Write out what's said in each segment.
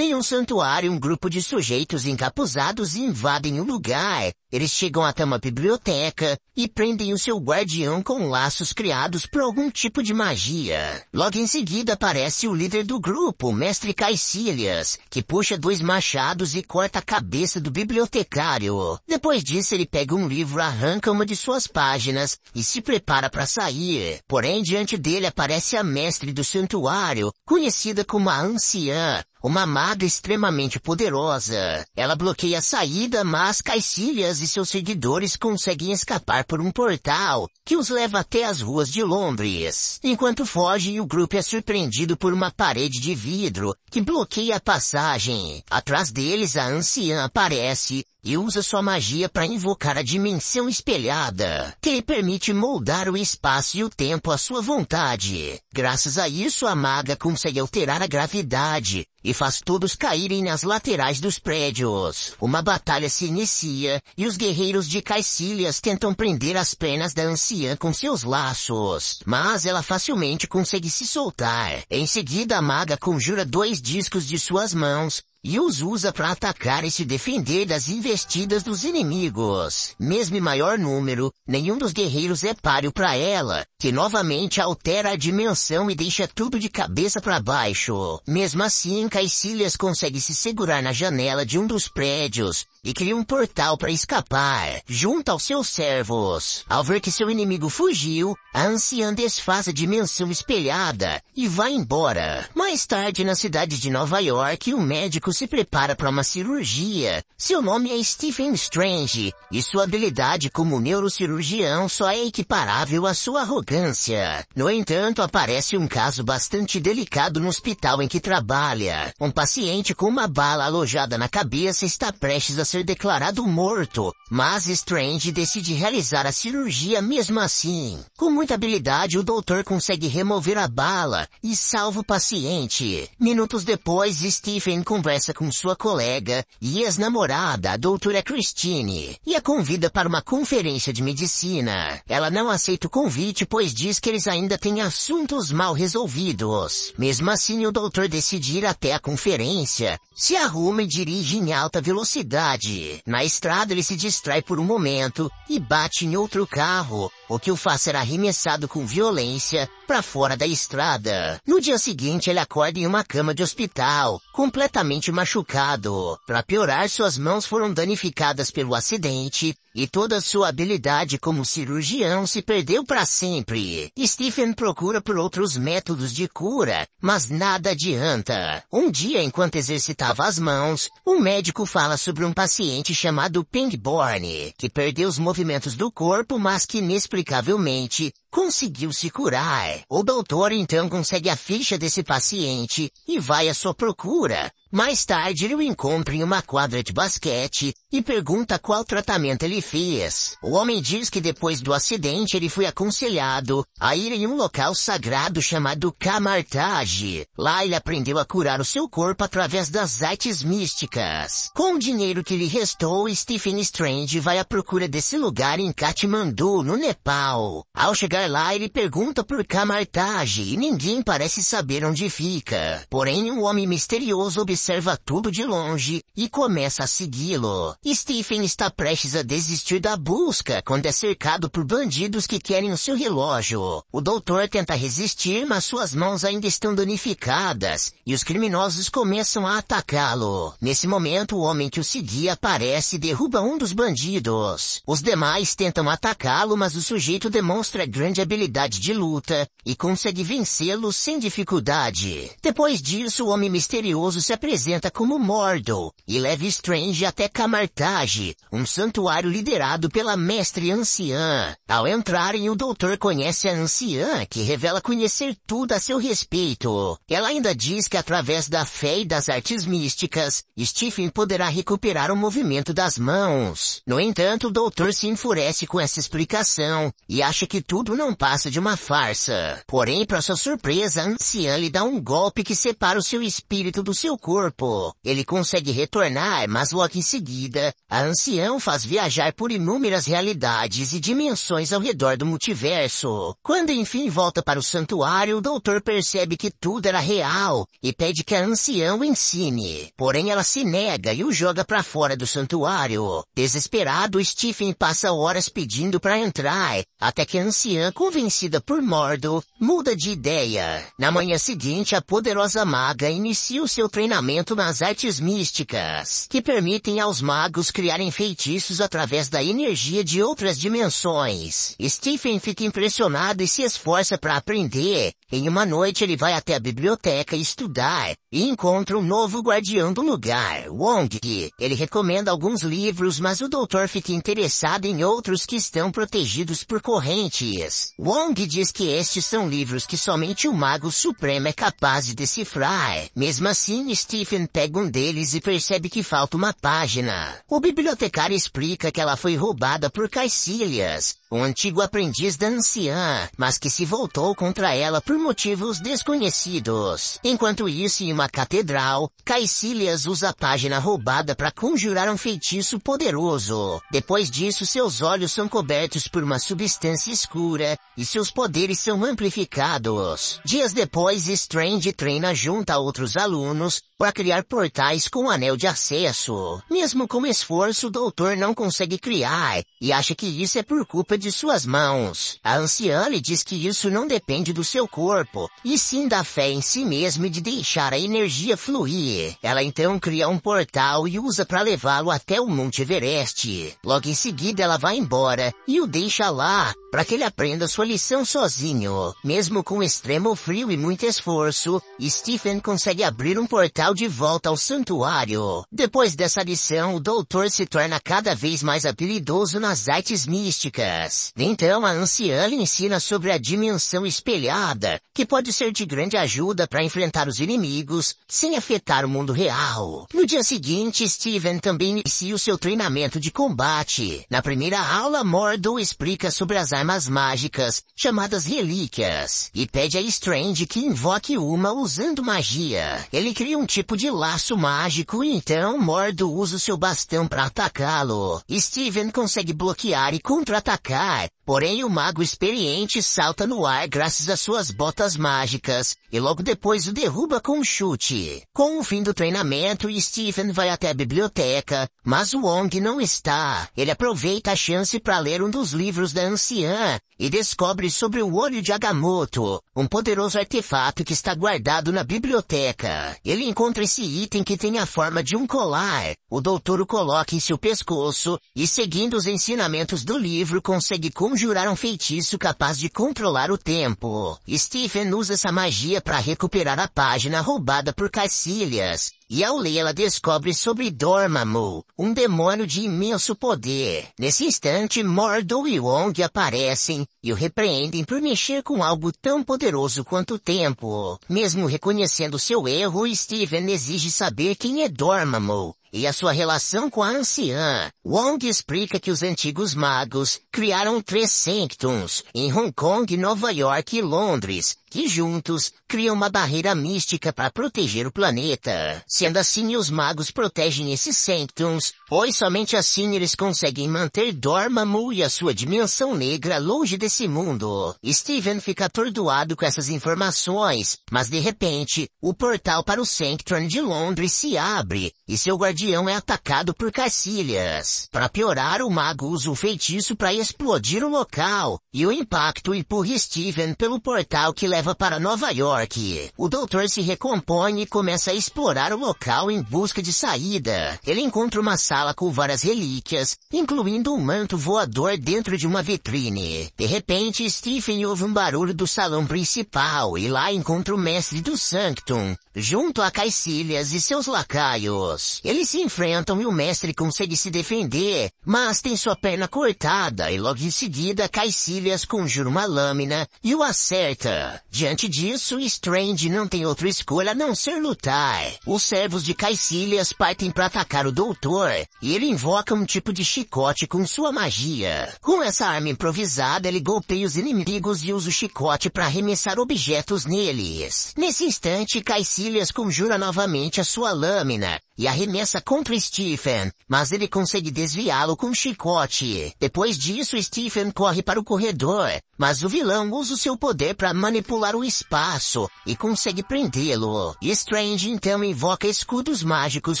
Em um santuário, um grupo de sujeitos encapuzados invadem o lugar. Eles chegam até uma biblioteca e prendem o seu guardião com laços criados por algum tipo de magia. Logo em seguida aparece o líder do grupo, o mestre Caecilias, que puxa 2 machados e corta a cabeça do bibliotecário. Depois disso ele pega um livro, arranca uma de suas páginas e se prepara para sair. Porém, diante dele aparece a mestre do santuário, conhecida como a Anciã, uma maga extremamente poderosa. Ela bloqueia a saída, mas Caecilias e seus seguidores conseguem escapar por um portal que os leva até as ruas de Londres. Enquanto fogem, o grupo é surpreendido por uma parede de vidro que bloqueia a passagem. Atrás deles, a Anciã aparece e usa sua magia para invocar a dimensão espelhada, que lhe permite moldar o espaço e o tempo à sua vontade. Graças a isso, a maga consegue alterar a gravidade e faz todos caírem nas laterais dos prédios. Uma batalha se inicia e os guerreiros de Caecilias tentam prender as pernas da Anciã com seus laços, mas ela facilmente consegue se soltar. Em seguida, a maga conjura 2 discos de suas mãos e os usa para atacar e se defender das investidas dos inimigos. Mesmo em maior número, nenhum dos guerreiros é páreo para ela, que novamente altera a dimensão e deixa tudo de cabeça para baixo. Mesmo assim, Caecilias consegue se segurar na janela de um dos prédios e cria um portal para escapar, junto aos seus servos. Ao ver que seu inimigo fugiu, a Anciã desfaz a dimensão espelhada e vai embora. Mais tarde, na cidade de Nova York, um médico se prepara para uma cirurgia. Seu nome é Stephen Strange, e sua habilidade como neurocirurgião só é equiparável à sua arrogância. No entanto, aparece um caso bastante delicado no hospital em que trabalha. Um paciente com uma bala alojada na cabeça está prestes a ser declarado morto, mas Strange decide realizar a cirurgia mesmo assim. Com muita habilidade, o doutor consegue remover a bala e salva o paciente. Minutos depois, Stephen conversa com sua colega e ex-namorada, a doutora Christine, e a convida para uma conferência de medicina. Ela não aceita o convite, pois diz que eles ainda têm assuntos mal resolvidos. Mesmo assim, o doutor decide ir até a conferência, se arruma e dirige em alta velocidade. Na estrada, ele se distrai por um momento e bate em outro carro, o que o faz ser arremessado com violência para fora da estrada. No dia seguinte, ele acorda em uma cama de hospital, completamente machucado. Para piorar, suas mãos foram danificadas pelo acidente e toda sua habilidade como cirurgião se perdeu para sempre. Stephen procura por outros métodos de cura, mas nada adianta. Um dia, enquanto exercitava as mãos, um médico fala sobre um paciente chamado Pangborn, que perdeu os movimentos do corpo, mas que inexplicavelmente conseguiu se curar. O doutor então consegue a ficha desse paciente e vai à sua procura. Mais tarde ele o encontra em uma quadra de basquete e pergunta qual tratamento ele fez. O homem diz que depois do acidente ele foi aconselhado a ir em um local sagrado chamado Camartage. Lá ele aprendeu a curar o seu corpo através das artes místicas. Com o dinheiro que lhe restou, Stephen Strange vai à procura desse lugar em Katmandu, no Nepal. Ao chegar lá, ele pergunta por Camartage e ninguém parece saber onde fica. Porém, um homem misterioso observa tudo de longe e começa a segui-lo. Stephen está prestes a desistir da busca quando é cercado por bandidos que querem o seu relógio. O doutor tenta resistir, mas suas mãos ainda estão danificadas e os criminosos começam a atacá-lo. Nesse momento, o homem que o seguia aparece e derruba um dos bandidos. Os demais tentam atacá-lo, mas o sujeito demonstra grande habilidade de luta e consegue vencê-lo sem dificuldade. Depois disso, o homem misterioso se apresenta como Mordo e leva Strange até Camartage, um santuário liderado pela mestre Anciã. Ao entrarem, o doutor conhece a Anciã, que revela conhecer tudo a seu respeito. Ela ainda diz que através da fé e das artes místicas, Stephen poderá recuperar o movimento das mãos. No entanto, o doutor se enfurece com essa explicação e acha que tudo não passa de uma farsa. Porém, para sua surpresa, a Anciã lhe dá um golpe que separa o seu espírito do seu corpo. Ele consegue retornar, mas logo em seguida, seguida, a anciã faz viajar por inúmeras realidades e dimensões ao redor do multiverso. Quando enfim volta para o santuário, o doutor percebe que tudo era real e pede que a anciã o ensine. Porém ela se nega e o joga para fora do santuário. Desesperado, Stephen passa horas pedindo para entrar, até que a anciã, convencida por Mordo, muda de ideia. Na manhã seguinte, a poderosa maga inicia o seu treinamento nas artes místicas, que permitem aos magos criarem feitiços através da energia de outras dimensões. Stephen fica impressionado e se esforça para aprender. Em uma noite ele vai até a biblioteca estudar e encontra um novo guardião do lugar, Wong. Ele recomenda alguns livros, mas o doutor fica interessado em outros que estão protegidos por correntes. Wong diz que estes são livros que somente o Mago Supremo é capaz de decifrar. Mesmo assim, Stephen pega um deles e percebe que falta uma página. O bibliotecário explica que ela foi roubada por Caecilias, um antigo aprendiz da anciã, mas que se voltou contra ela por motivos desconhecidos. Enquanto isso, em uma catedral, Caecilias usa a página roubada para conjurar um feitiço poderoso. Depois disso, seus olhos são cobertos por uma substância escura e seus poderes são amplificados. Dias depois, Strange treina junto a outros alunos para criar portais com o anel de acesso. Mesmo com esforço, o doutor não consegue criar e acha que isso é por culpa de suas mãos. A anciã lhe diz que isso não depende do seu corpo, e sim da fé em si mesmo e de deixar a energia fluir. Ela então cria um portal e usa para levá-lo até o Monte Everest. Logo em seguida ela vai embora e o deixa lá, para que ele aprenda sua lição sozinho. Mesmo com extremo frio e muito esforço, Stephen consegue abrir um portal de volta ao santuário. Depois dessa lição, o doutor se torna cada vez mais habilidoso nas artes místicas. Então a anciã lhe ensina sobre a dimensão espelhada, que pode ser de grande ajuda para enfrentar os inimigos, sem afetar o mundo real. No dia seguinte, Stephen também inicia o seu treinamento de combate. Na primeira aula, Mordo explica sobre as armas mágicas, chamadas relíquias, e pede a Strange que invoque uma usando magia. Ele cria um tipo de laço mágico e então Mordo usa o seu bastão para atacá-lo. Stephen consegue bloquear e contra-atacar, porém o mago experiente salta no ar graças às suas botas mágicas e logo depois o derruba com um chute. Com o fim do treinamento, Stephen vai até a biblioteca, mas o Wong não está. Ele aproveita a chance para ler um dos livros da anciã e descobre sobre o Olho de Agamotto, um poderoso artefato que está guardado na biblioteca. Ele encontra esse item que tem a forma de um colar. O doutor o coloca em seu pescoço e, seguindo os ensinamentos do livro, consegue conjurar um feitiço capaz de controlar o tempo. Stephen usa essa magia para recuperar a página roubada por Caecilias. E ao ler ela descobre sobre Dormammu, um demônio de imenso poder. Nesse instante, Mordo e Wong aparecem e o repreendem por mexer com algo tão poderoso quanto o tempo. Mesmo reconhecendo seu erro, Stephen exige saber quem é Dormammu e a sua relação com a anciã. Wong explica que os antigos magos criaram 3 Sanctums em Hong Kong, Nova York e Londres, que juntos criam uma barreira mística para proteger o planeta. Sendo assim, os magos protegem esses Sanctums, pois somente assim eles conseguem manter Dormammu e a sua dimensão negra longe desse mundo. Stephen fica atordoado com essas informações, mas de repente, o portal para o Sanctum de Londres se abre e seu guardião é atacado por Caecilias. Para piorar, o mago usa um feitiço para explodir o local, e o impacto empurra Stephen pelo portal que leva para Nova York. O doutor se recompõe e começa a explorar o local em busca de saída. Ele encontra uma sala com várias relíquias, incluindo um manto voador dentro de uma vitrine. De repente, Stephen ouve um barulho do salão principal e lá encontra o mestre do Sanctum, junto a Caecilias e seus lacaios. Eles se enfrentam e o mestre consegue se defender, mas tem sua perna cortada e logo em seguida Caecilias conjura uma lâmina e o acerta. Diante disso, Strange não tem outra escolha a não ser lutar. Os servos de Caecilias partem para atacar o doutor e ele invoca um tipo de chicote com sua magia. Com essa arma improvisada, ele golpeia os inimigos e usa o chicote para arremessar objetos neles. Nesse instante, Caecilias conjura novamente a sua lâmina e arremessa contra Stephen, mas ele consegue desviá-lo com um chicote. Depois disso, Stephen corre para o corredor, mas o vilão usa o seu poder para manipular o espaço e consegue prendê-lo. Strange então invoca escudos mágicos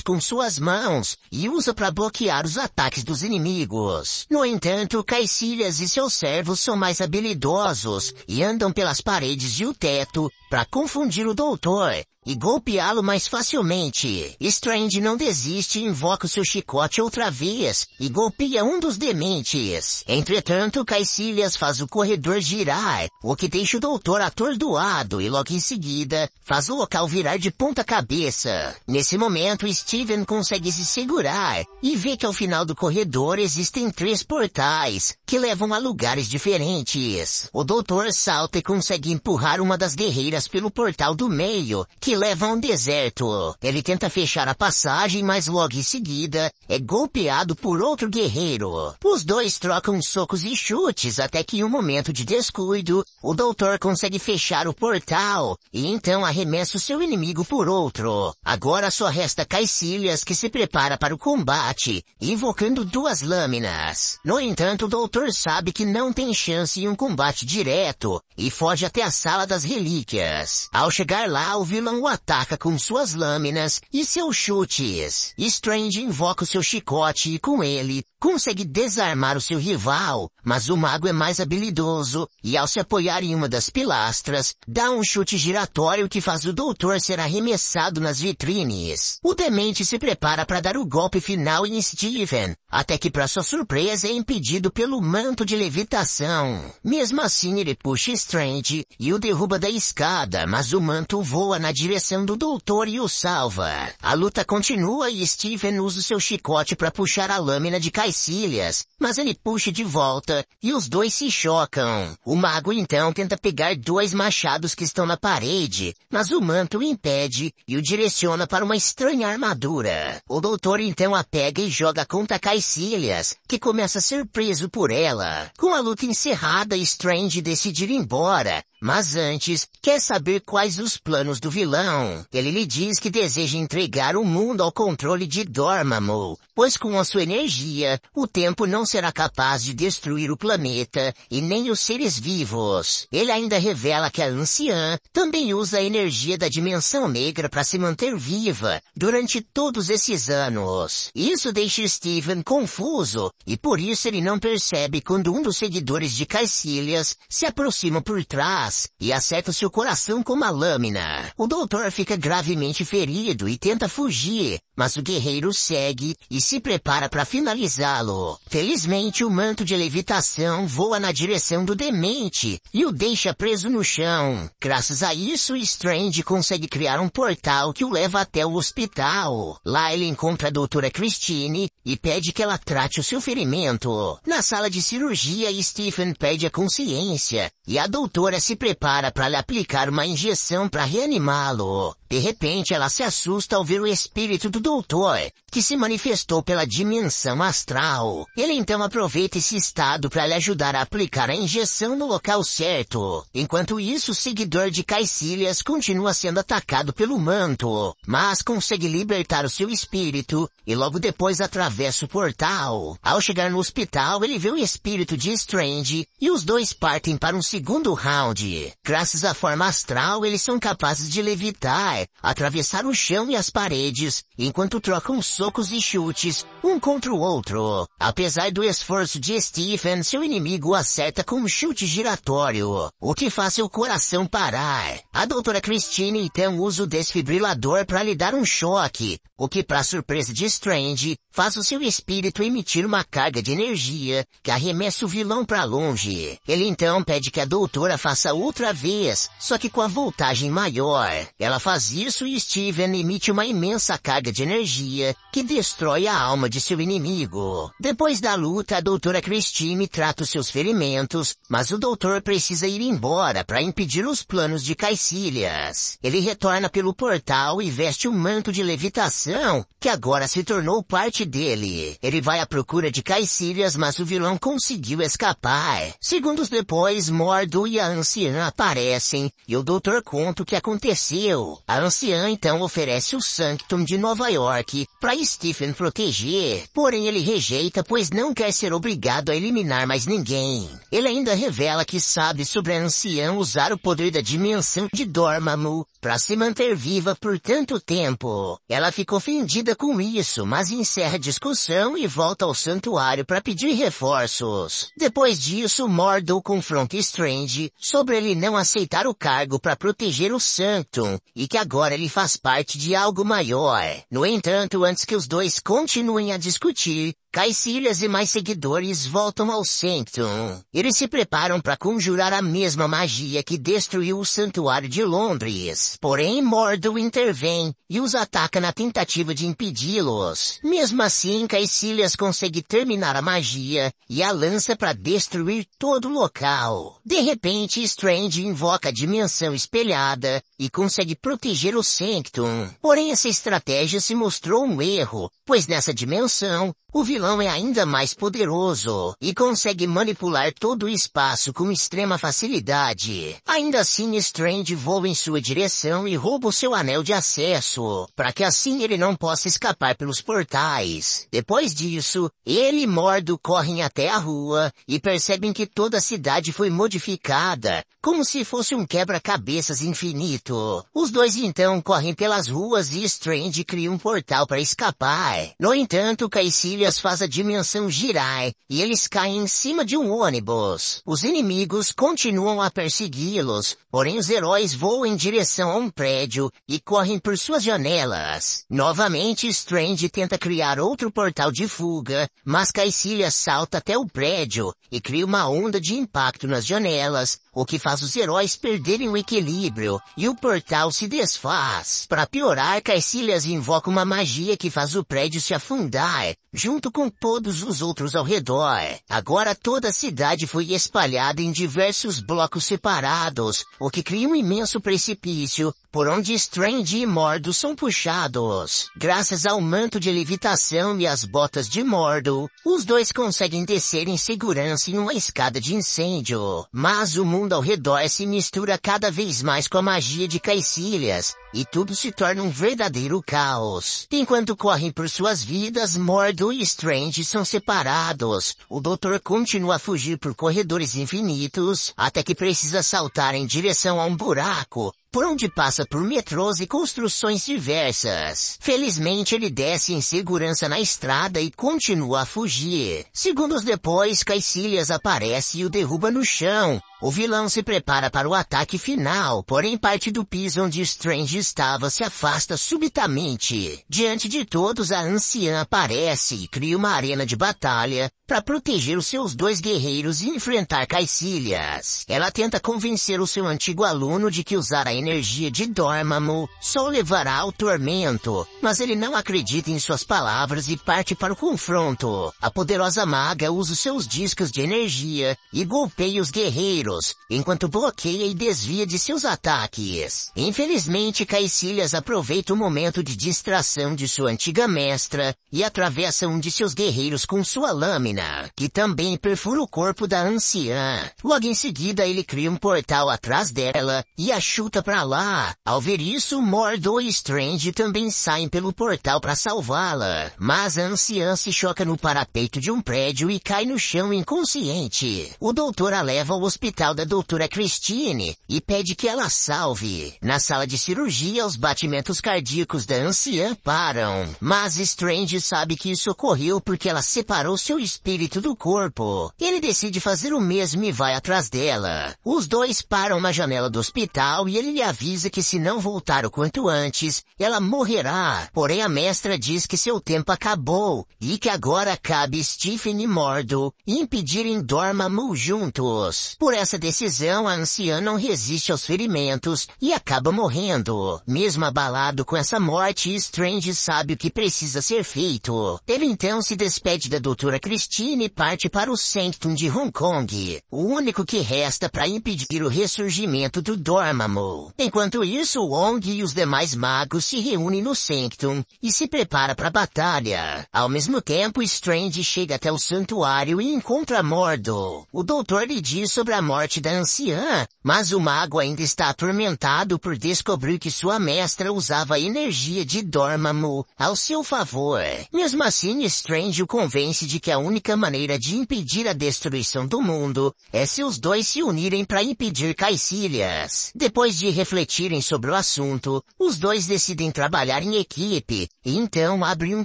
com suas mãos e usa para bloquear os ataques dos inimigos. No entanto, Caecilias e seus servos são mais habilidosos e andam pelas paredes e o teto para confundir o doutor e golpeá-lo mais facilmente. Strange não desiste e invoca o seu chicote outra vez e golpeia um dos dementes. Entretanto, Caecilias faz o corredor girar, o que deixa o doutor atordoado e logo em seguida faz o local virar de ponta cabeça. Nesse momento, Steven consegue se segurar e vê que ao final do corredor existem 3 portais que levam a lugares diferentes. O doutor salta e consegue empurrar uma das guerreiras pelo portal do meio, que leva a um deserto. Ele tenta fechar a passagem, mas logo em seguida é golpeado por outro guerreiro. Os dois trocam socos e chutes até que em um momento de descuido, o doutor consegue fechar o portal e então arremessa o seu inimigo por outro. Agora só resta Caecilias, que se prepara para o combate, invocando 2 lâminas. No entanto, o doutor sabe que não tem chance em um combate direto e foge até a Sala das Relíquias. Ao chegar lá, o vilão o ataca com suas lâminas e seus chutes. Strange invoca o seu chicote e com ele consegue desarmar o seu rival, mas o mago é mais habilidoso e ao se apoiar em uma das pilastras, dá um chute giratório que faz o doutor ser arremessado nas vitrines. O demente se prepara para dar o golpe final em Stephen, até que para sua surpresa é impedido pelo manto de levitação. Mesmo assim ele puxa Strange e o derruba da escada, mas o manto voa na direção do doutor e o salva. A luta continua e Stephen usa o seu chicote para puxar a lâmina de Caecilias, mas ele puxa de volta e os dois se chocam. O mago então tenta pegar 2 machados que estão na parede, mas o manto o impede e o direciona para uma estranha armadura. O doutor então a pega e joga contra Caecilias, que começa a ser preso por ela. Com a luta encerrada, Strange decide ir embora, mas antes quer saber quais os planos do vilão. Ele lhe diz que deseja entregar o mundo ao controle de Dormammu, pois com a sua energia, o tempo não será capaz de destruir o planeta e nem os seres vivos. Ele ainda revela que a anciã também usa a energia da dimensão negra para se manter viva durante todos esses anos. Isso deixa Stephen confuso e por isso ele não percebe quando um dos seguidores de Caecilias se aproxima por trás e acerta seu coração com uma lâmina. O doutor fica gravemente ferido e tenta fugir, mas o guerreiro segue e se prepara para finalizá-lo. Felizmente, o manto de levitação voa na direção do demente e o deixa preso no chão. Graças a isso, Strange consegue criar um portal que o leva até o hospital. Lá ele encontra a doutora Christine e pede que ela trate o seu ferimento. Na sala de cirurgia, Stephen perde a consciência e a doutora se prepara para lhe aplicar uma injeção para reanimá-lo. De repente, ela se assusta ao ver o espírito do doutor, que se manifestou pela dimensão astral. Ele então aproveita esse estado para lhe ajudar a aplicar a injeção no local certo. Enquanto isso, o seguidor de Caecilias continua sendo atacado pelo manto, mas consegue libertar o seu espírito e logo depois atravessa o portal. Ao chegar no hospital, ele vê o espírito de Strange e os dois partem para um segundo round. Graças à forma astral, eles são capazes de levitar, atravessar o chão e as paredes, enquanto trocam socos e chutes, um contra o outro. Apesar do esforço de Stephen, seu inimigo o acerta com um chute giratório, o que faz seu coração parar. A doutora Christine então usa o desfibrilador para lhe dar um choque, o que, para surpresa de Strange, faz o seu espírito emitir uma carga de energia que arremessa o vilão para longe. Ele então pede que a doutora faça outra vez, só que com a voltagem maior. Ela faz isso e Steven emite uma imensa carga de energia que destrói a alma de seu inimigo. Depois da luta, a doutora Christine trata os seus ferimentos, mas o doutor precisa ir embora para impedir os planos de Caecilias. Ele retorna pelo portal e veste um manto de levitação dimensão, que agora se tornou parte dele. Ele vai à procura de Caecilias, mas o vilão conseguiu escapar. Segundos depois, Mordo e a anciã aparecem, e o doutor conta o que aconteceu. A anciã então oferece o Sanctum de Nova York para Stephen proteger, porém ele rejeita pois não quer ser obrigado a eliminar mais ninguém. Ele ainda revela que sabe sobre a anciã usar o poder da dimensão de Dormammu para se manter viva por tanto tempo. Ela fica ofendida com isso, mas encerra a discussão e volta ao santuário para pedir reforços. Depois disso, Mordo confronta Strange sobre ele não aceitar o cargo para proteger o Sanctum e que agora ele faz parte de algo maior. No entanto, antes que os dois continuem a discutir, Caecilias e mais seguidores voltam ao Sanctum. Eles se preparam para conjurar a mesma magia que destruiu o Santuário de Londres. Porém, Mordo intervém e os ataca na tentativa de impedi-los. Mesmo assim, Caecilias consegue terminar a magia e a lança para destruir todo o local. De repente, Strange invoca a dimensão espelhada e consegue proteger o Sanctum. Porém, essa estratégia se mostrou um erro, pois nessa dimensão, o vilão é ainda mais poderoso e consegue manipular todo o espaço com extrema facilidade. Ainda assim, Strange voa em sua direção e rouba o seu anel de acesso, para que assim ele não possa escapar pelos portais. Depois disso, ele e Mordo correm até a rua e percebem que toda a cidade foi modificada, como se fosse um quebra-cabeças infinito. Os dois então correm pelas ruas e Strange cria um portal para escapar. No entanto, Caecilias faz a dimensão girar e eles caem em cima de um ônibus. Os inimigos continuam a persegui-los, porém os heróis voam em direção a um prédio e correm por suas janelas. Novamente, Strange tenta criar outro portal de fuga, mas Caecilias salta até o prédio e cria uma onda de impacto nas janelas, o que faz os heróis perderem o equilíbrio e o portal se desfaz. Para piorar, Caecilias invoca uma magia que faz o prédio se afundar, junto com todos os outros ao redor. Agora toda a cidade foi espalhada em diversos blocos separados, o que cria um imenso precipício, por onde Strange e Mordo são puxados. Graças ao manto de levitação e às botas de Mordo, os dois conseguem descer em segurança em uma escada de incêndio. Mas o mundo ao redor se mistura cada vez mais com a magia de Caecilias, e tudo se torna um verdadeiro caos. Enquanto correm por suas vidas, Mordo e Strange são separados. O doutor continua a fugir por corredores infinitos, até que precisa saltar em direção a um buraco, por onde passa por metrôs e construções diversas. Felizmente ele desce em segurança na estrada e continua a fugir. Segundos depois, Caecilias aparece e o derruba no chão. O vilão se prepara para o ataque final, porém parte do piso onde Strange estava se afasta subitamente. Diante de todos, a anciã aparece e cria uma arena de batalha para proteger os seus dois guerreiros e enfrentar Caecilias. Ela tenta convencer o seu antigo aluno de que usar a energia de Dormammu só o levará ao tormento, mas ele não acredita em suas palavras e parte para o confronto. A poderosa maga usa os seus discos de energia e golpeia os guerreiros, enquanto bloqueia e desvia de seus ataques. Infelizmente, Caecilias aproveita o momento de distração de sua antiga mestra e atravessa um de seus guerreiros com sua lâmina, que também perfura o corpo da anciã. Logo em seguida, ele cria um portal atrás dela e a chuta pra lá. Ao ver isso, Mordo e Strange também saem pelo portal para salvá-la, mas a anciã se choca no parapeito de um prédio e cai no chão inconsciente. O doutor a leva ao hospital da doutora Christine e pede que ela salve. Na sala de cirurgia, os batimentos cardíacos da anciã param, mas Strange sabe que isso ocorreu porque ela separou seu espírito do corpo. Ele decide fazer o mesmo e vai atrás dela. Os dois param na janela do hospital e ele lhe avisa que se não voltar o quanto antes, ela morrerá. Porém, a mestra diz que seu tempo acabou e que agora cabe Stephen e Mordo impedirem Dormammu juntos. Por essa essa decisão, a anciã não resiste aos ferimentos e acaba morrendo. Mesmo abalado com essa morte, Strange sabe o que precisa ser feito. Ele então se despede da doutora Christine e parte para o Sanctum de Hong Kong, o único que resta para impedir o ressurgimento do Dormammu. Enquanto isso, Wong e os demais magos se reúnem no Sanctum e se prepara para a batalha. Ao mesmo tempo, Strange chega até o santuário e encontra Mordo. O doutor lhe diz sobre a morte da anciã, mas o mago ainda está atormentado por descobrir que sua mestra usava a energia de Dormammu ao seu favor. Mesmo assim, Strange o convence de que a única maneira de impedir a destruição do mundo é se os dois se unirem para impedir Caecilias. Depois de refletirem sobre o assunto, os dois decidem trabalhar em equipe e então abrem um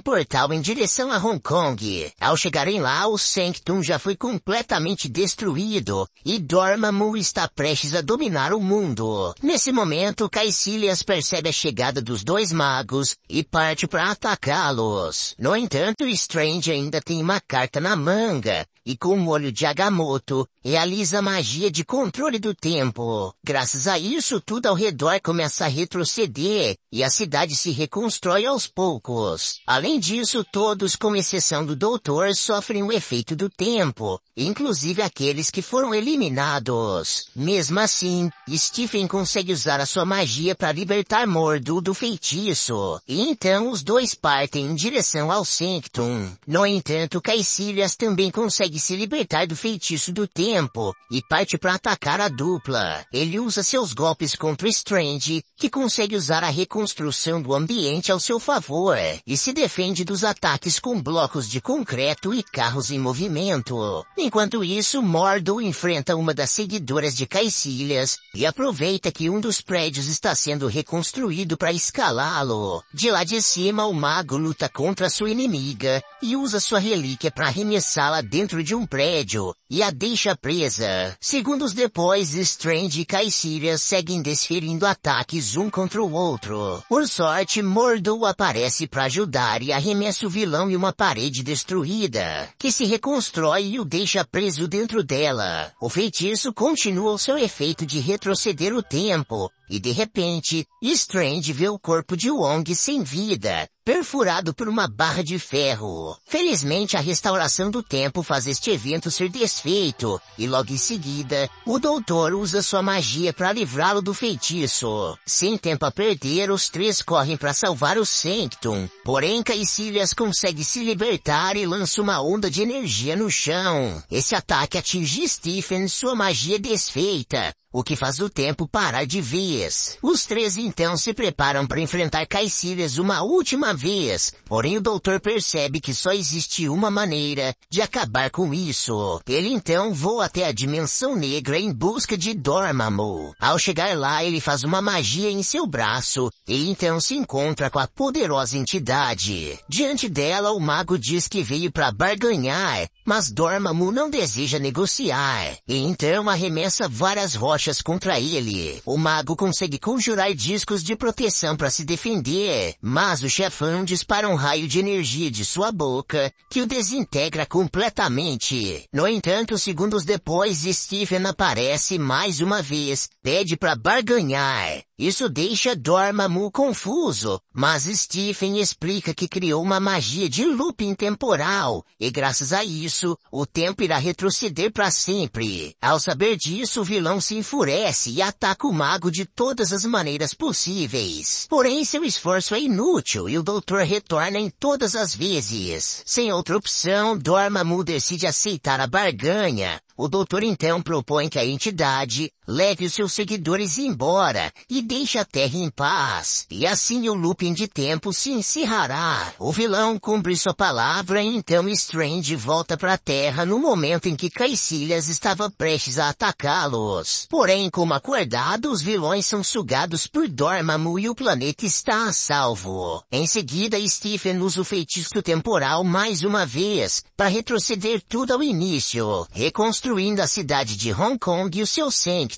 portal em direção a Hong Kong. Ao chegarem lá, o Sanctum já foi completamente destruído e Dormammu está prestes a dominar o mundo. Nesse momento, Caecilias percebe a chegada dos dois magos e parte para atacá-los. No entanto, Strange ainda tem uma carta na manga e com o olho de Agamotto, realiza a magia de controle do tempo. Graças a isso, tudo ao redor começa a retroceder e a cidade se reconstrói aos poucos. Além disso, todos, com exceção do doutor, sofrem o efeito do tempo, inclusive aqueles que foram eliminados. Mesmo assim, Stephen consegue usar a sua magia para libertar Mordo do feitiço, e então os dois partem em direção ao Sanctum. No entanto, Caecilias também consegue se libertar do feitiço do tempo e parte para atacar a dupla. Ele usa seus golpes contra Strange, que consegue usar a reconstrução do ambiente ao seu favor, e se defende dos ataques com blocos de concreto e carros em movimento. Enquanto isso, Mordo enfrenta uma das seguidoras de Caecilias e aproveita que um dos prédios está sendo reconstruído para escalá-lo. De lá de cima, o mago luta contra sua inimiga e usa sua relíquia para arremessá-la dentro de um prédio e a deixa presa. Segundos depois, Strange e Caecilias seguem desferindo ataques um contra o outro. Por sorte, Mordo aparece para ajudar e arremessa o vilão em uma parede destruída, que se reconstrói e o deixa preso dentro dela. O feitiço continua o seu efeito de retroceder o tempo, e de repente, Strange vê o corpo de Wong sem vida, perfurado por uma barra de ferro. Felizmente, a restauração do tempo faz este evento ser desfeito, e logo em seguida, o doutor usa sua magia para livrá-lo do feitiço. Sem tempo a perder, os três correm para salvar o Sanctum. Porém, Caecilias consegue se libertar e lança uma onda de energia no chão. Esse ataque atinge Stephen, sua magia desfeita, o que faz o tempo parar de vez. Os três então se preparam para enfrentar Caecilias uma última vez, porém o doutor percebe que só existe uma maneira de acabar com isso. Ele então voa até a dimensão negra em busca de Dormammu. Ao chegar lá, ele faz uma magia em seu braço e então se encontra com a poderosa entidade. Diante dela, o mago diz que veio para barganhar, mas Dormammu não deseja negociar, e então arremessa várias rochas contra ele. O mago consegue conjurar discos de proteção para se defender, mas o chefão dispara um raio de energia de sua boca, que o desintegra completamente. No entanto, segundos depois, Stephen aparece mais uma vez, pede para barganhar. Isso deixa Dormammu confuso, mas Stephen explica que criou uma magia de looping temporal, e graças a isso, o tempo irá retroceder para sempre. Ao saber disso, o vilão se enfurece e ataca o mago de todas as maneiras possíveis. Porém, seu esforço é inútil e o doutor retorna em todas as vezes. Sem outra opção, Dormammu decide aceitar a barganha. O doutor então propõe que a entidade leve os seus seguidores embora e deixe a Terra em paz. E assim o looping de tempo se encerrará. O vilão cumpre sua palavra e então Strange volta para a Terra no momento em que Caecilias estava prestes a atacá-los. Porém, como acordado, os vilões são sugados por Dormammu e o planeta está a salvo. Em seguida, Stephen usa o feitiço temporal mais uma vez para retroceder tudo ao início, reconstruindo a cidade de Hong Kong e o seu Sanctum.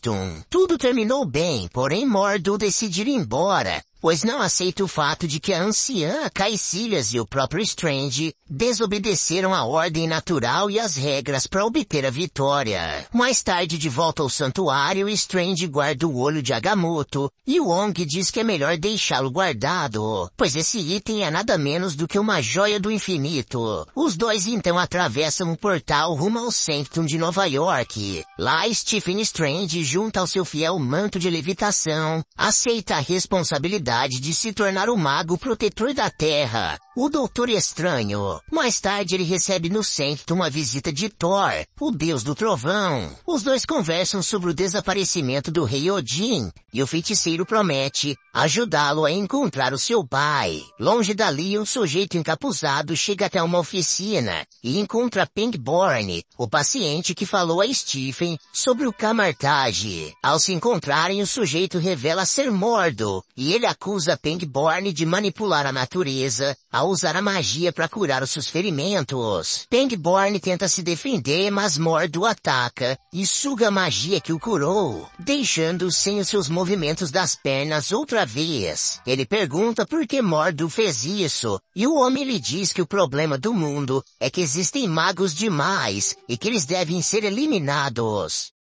Tudo terminou bem, porém Mordo decide ir embora, pois não aceita o fato de que a anciã Caecilias e o próprio Strange desobedeceram a ordem natural e as regras para obter a vitória. Mais tarde, de volta ao santuário, Strange guarda o olho de Agamotto e o Wong diz que é melhor deixá-lo guardado, pois esse item é nada menos do que uma joia do infinito. Os dois então atravessam um portal rumo ao Sanctum de Nova York. Lá, Stephen Strange, junto ao seu fiel manto de levitação, aceita a responsabilidade de se tornar o mago protetor da Terra, o Doutor Estranho. Mais tarde ele recebe no Sanctum uma visita de Thor, o deus do trovão. Os dois conversam sobre o desaparecimento do rei Odin, e o feiticeiro promete ajudá-lo a encontrar o seu pai. Longe dali, um sujeito encapuzado chega até uma oficina e encontra Pangborn, o paciente que falou a Stephen sobre o Camartage. Ao se encontrarem, o sujeito revela ser Mordo, e ele acusa Pangborn de manipular a natureza ao usar a magia para curar os seus ferimentos. Pangborn tenta se defender, mas Mordo o ataca e suga a magia que o curou, deixando-o sem os seus movimentos das pernas outra vez. Ele pergunta por que Mordo fez isso, e o homem lhe diz que o problema do mundo é que existem magos demais e que eles devem ser eliminados.